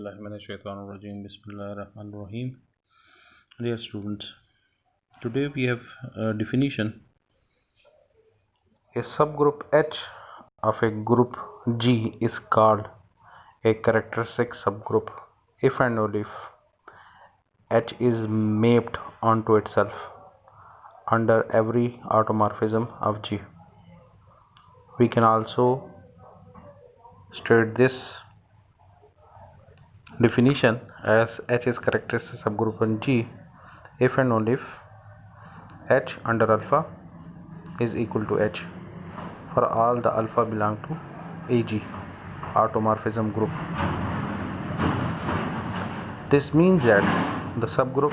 Bismillahirrahmanirrahim. Dear students, today we have a definition. A subgroup H of a group G is called a characteristic subgroup if and only if H is mapped onto itself under every automorphism of G. We can also state this definition as H is characteristic subgroup in G if and only if H under alpha is equal to H for all the alpha belong to AG automorphism group. This means that the subgroup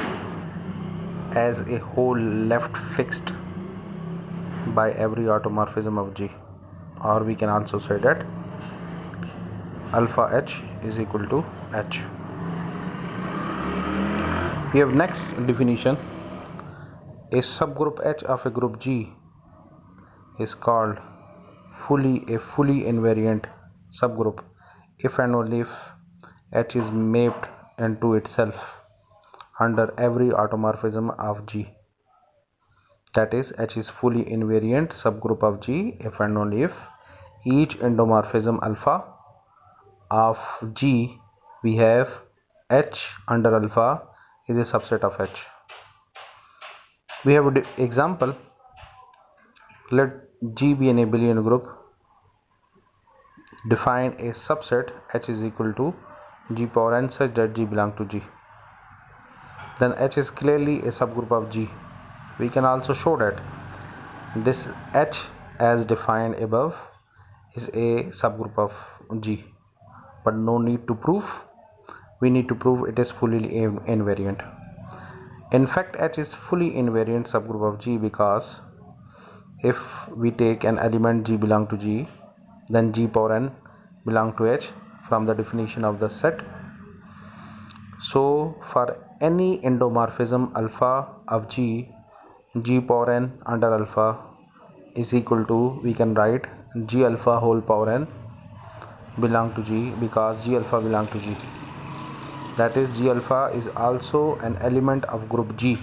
as a whole left fixed by every automorphism of G, or we can also say that alpha H is equal to H. We have next definition. A subgroup H of a group G is called a fully invariant subgroup if and only if H is mapped into itself under every automorphism of G. That is, H is fully invariant subgroup of G if and only if each endomorphism alpha of G we have H under alpha is a subset of H. We have an example. Let G be an abelian group. Define a subset H is equal to G power n such that G belong to G. Then H is clearly a subgroup of G. We can also show that this H as defined above is a subgroup of G, but no need to prove. We need to prove it is fully invariant. In fact, H is fully invariant subgroup of G because if we take an element G belong to G, then G power n belong to H from the definition of the set. So for any endomorphism alpha of G, G power n under alpha is equal to, we can write G alpha whole power n belong to G because G alpha belong to G. That is, G alpha is also an element of group G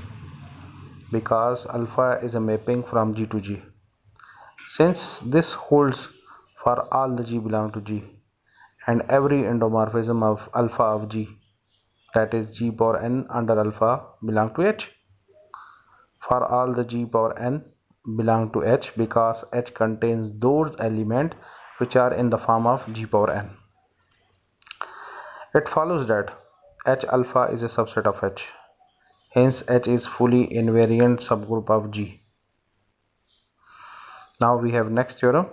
because alpha is a mapping from G to G. Since this holds for all the G belong to G and every endomorphism of alpha of G, that is G power n under alpha belong to H. For all the G power n belong to H because H contains those elements which are in the form of G power n. It follows that H alpha is a subset of H. Hence H is fully invariant subgroup of G. Now we have next theorem.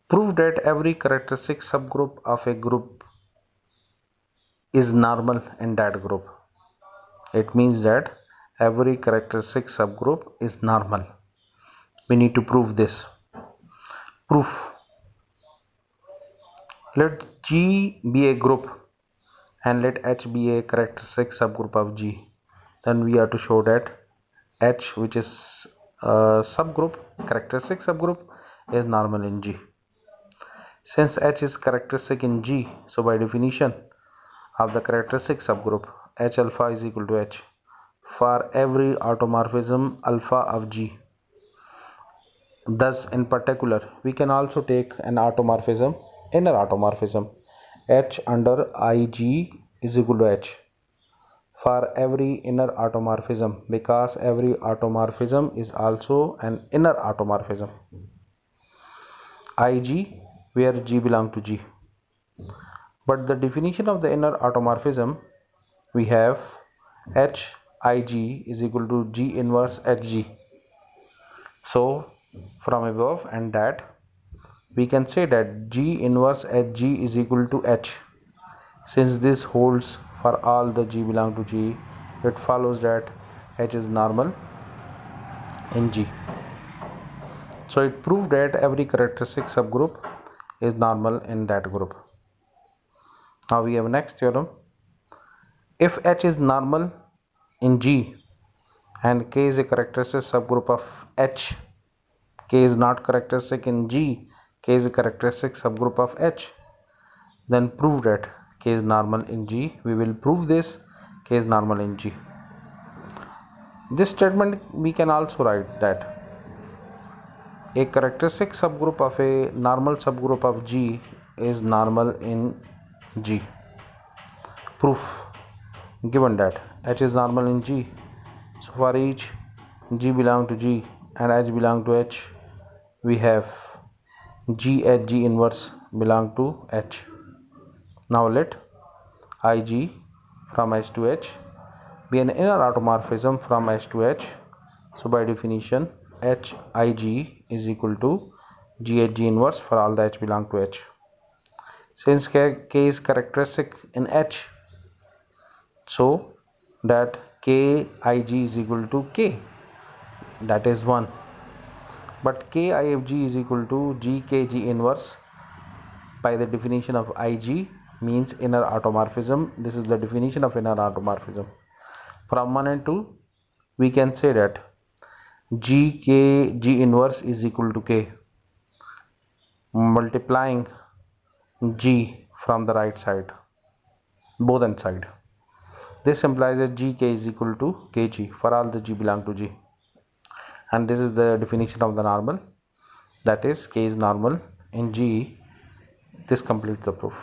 Prove that every characteristic subgroup of a group is normal in that group. It means that every characteristic subgroup is normal. We need to prove this. Proof. Let G be a group and let H be a characteristic subgroup of G. Then we have to show that H, which is a subgroup, characteristic subgroup, is normal in G. Since H is characteristic in G, so by definition of the characteristic subgroup, H alpha is equal to H for every automorphism alpha of G. Thus, in particular, we can also take an automorphism, inner automorphism, H under IG is equal to H for every inner automorphism because every automorphism is also an inner automorphism. IG where G belong to G. But the definition of the inner automorphism, we have H IG is equal to G inverse HG. So from above and that, we can say that G inverse HG is equal to H. Since this holds for all the G belong to G, it follows that H is normal in G. So it proved that every characteristic subgroup is normal in that group. Now we have next theorem. If H is normal in G and K is a characteristic subgroup of H, K is not characteristic in G, K is a characteristic subgroup of H, then prove that K is normal in G. We will prove this. K is normal in G. This statement we can also write that a characteristic subgroup of a normal subgroup of G is normal in G. Proof: given that H is normal in G, so for each G belong to G and H belong to H, we have G H G inverse belong to H. Now let Ig from H to H be an inner automorphism from H to H. So by definition, Hij is equal to GHG inverse for all the H belong to H. Since K is characteristic in H, so that Kig is equal to K, that is 1. But Kifg is equal to GKG inverse by the definition of Ig means inner automorphism. This is the definition of inner automorphism. From 1 and 2, we can say that GKG inverse is equal to K multiplying G from the right side, both end side. This implies that GK is equal to KG for all the G belong to G. And this is the definition of the normal, that is K is normal in G. This completes the proof.